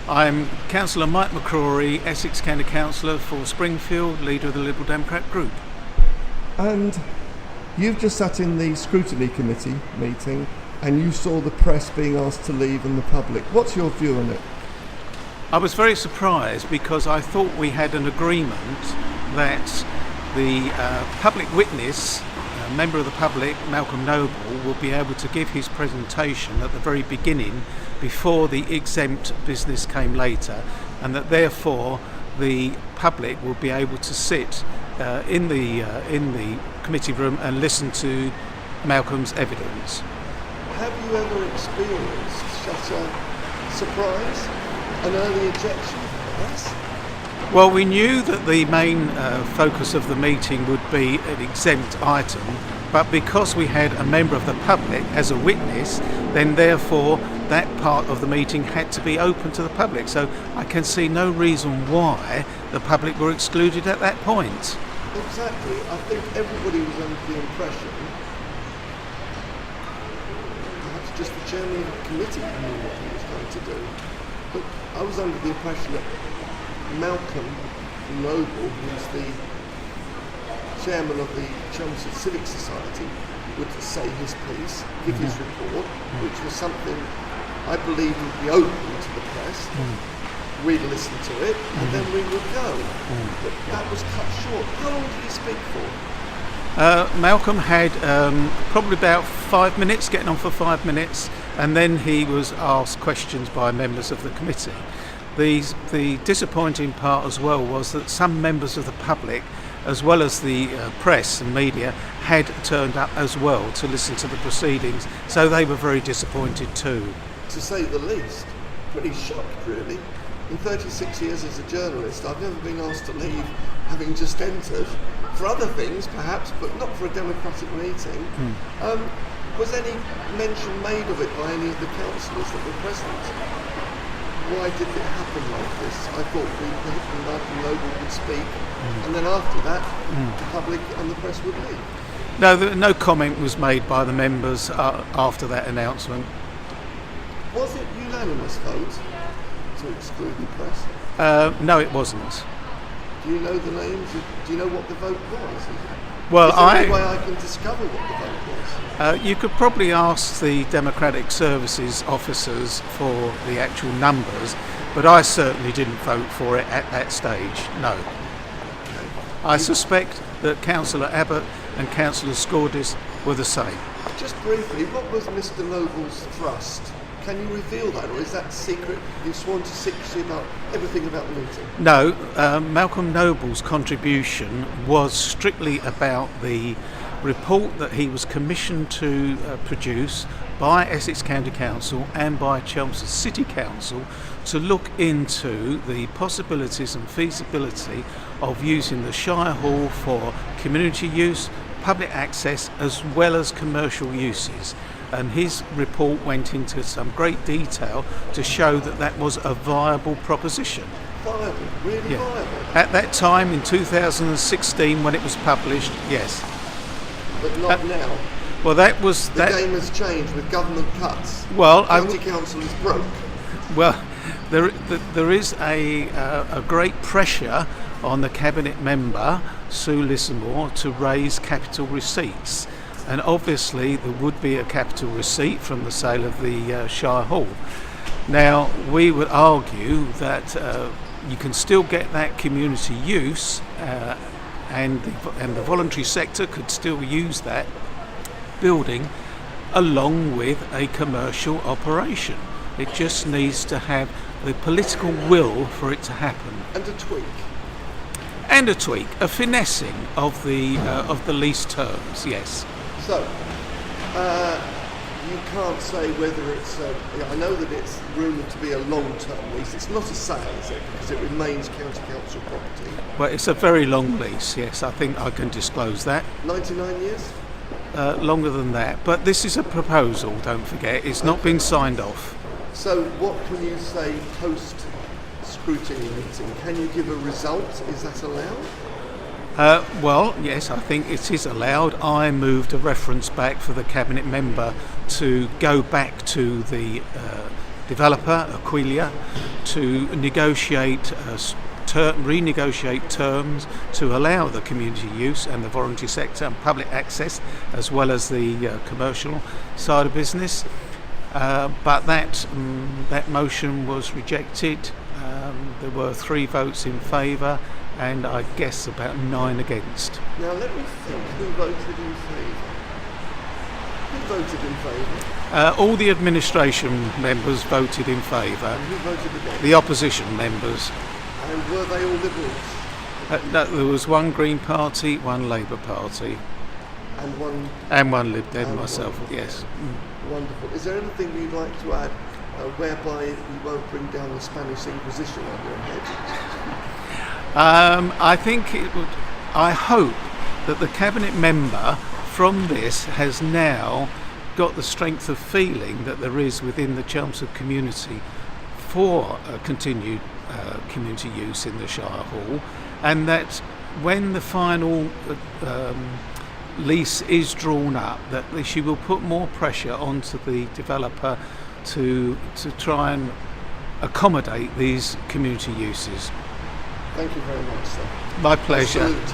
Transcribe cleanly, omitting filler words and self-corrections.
I'm Councillor Mike Mackrory, Essex County Councillor for Springfield, leader of the Liberal Democrat group. And you've just sat in the Scrutiny Committee meeting and you saw the press being asked to leave and the public. What's your view on it? I was very surprised because I thought we had an agreement that the public witness, a member of the public, Malcolm Noble, will be able to give his presentation at the very beginning before the exempt business came later, and that therefore the public will be able to sit in the committee room and listen to Malcolm's evidence. Have you ever experienced such a surprise, an early ejection? Yes. Well, we knew that the main focus of the meeting would be an exempt item, but because we had a member of the public as a witness, then therefore that part of the meeting had to be open to the public. So I can see no reason why the public were excluded at that point. Exactly. I think everybody was under the impression, perhaps just the chairman of the committee knew what he was going to do, but I was under the impression that Malcolm Noble, who's the chairman of the Chelmsford Civic Society, would say his piece, give his report, which was something I believe would be open to the press. We'd listen to it, and then we would go. But that was cut short. How long did he speak for? Malcolm had probably about 5 minutes, getting on for 5 minutes, and then he was asked questions by members of the committee. The disappointing part as well was that some members of the public, as well as the press and media, had turned up as well to listen to the proceedings, so they were very disappointed too. To say the least, pretty shocked really. In 36 years as a journalist, I've never been asked to leave having just entered, for other things perhaps, but not for a democratic meeting. Was any mention made of it by any of the councillors that were present? Why did it happen like this? I thought Malcolm Noble would speak, and then after that, the public and the press would leave. No comment was made by the members after that announcement. Was it unanimous vote to exclude the press? No, it wasn't. Do you know the names? Do you know what the vote was? Well, is there any way I can discover what the vote was? You could probably ask the Democratic Services officers for the actual numbers, but I certainly didn't vote for it at that stage, no. Okay. I suspect that Councillor Abbott and Councillor Escorted were the same. Just briefly, what was Mr Noble's thrust? Can you reveal that, or is that secret? You've sworn to secrecy about everything about the meeting? No, Malcolm Noble's contribution was strictly about the report that he was commissioned to produce by Essex County Council and by Chelmsford City Council to look into the possibilities and feasibility of using the Shire Hall for community use, public access, as well as commercial uses. And his report went into some great detail to show that that was a viable proposition. Viable? Really viable? At that time, in 2016, when it was published, yes. But not now? Well, that was... The game has changed with government cuts. Well, County Council is broke. Well, there is a great pressure on the Cabinet member, Sue Lissamore, to raise capital receipts. And obviously there would be a capital receipt from the sale of the Shire Hall. Now, we would argue that you can still get that community use and the voluntary sector could still use that building along with a commercial operation. It just needs to have the political will for it to happen. And a tweak. And a tweak, a finessing of the lease terms, yes. So, you can't say whether it's, I know that it's rumoured to be a long-term lease. It's not a sale, is it? Because it remains county council property. Well, it's a very long lease, yes. I think I can disclose that. 99 years? Longer than that. But this is a proposal, don't forget. It's not been signed off. So what can you say post-scrutiny meeting? Can you give a result? Is that allowed? Well, yes, I think it is allowed. I moved a reference back for the Cabinet member to go back to the developer, Aquila, to negotiate renegotiate terms to allow the community use and the voluntary sector and public access, as well as the commercial side of business. But that motion was rejected. There were 3 votes in favour and I guess about 9 against. Now let me think, who voted in favour? Who voted in favour? All the administration members voted in favour. And who voted against? The opposition members. And were they all Liberals? No, there was 1 Green Party, 1 Labour Party. And one Lib Dem, and myself, one. yes. Wonderful. Is there anything you'd like to add whereby you won't bring down the Spanish Inquisition on your head? I think I hope that the Cabinet member from this has now got the strength of feeling that there is within the Chelmsford community for continued community use in the Shire Hall, and that when the final lease is drawn up, that she will put more pressure onto the developer to try and accommodate these community uses. Thank you very much, sir. My pleasure. Salute.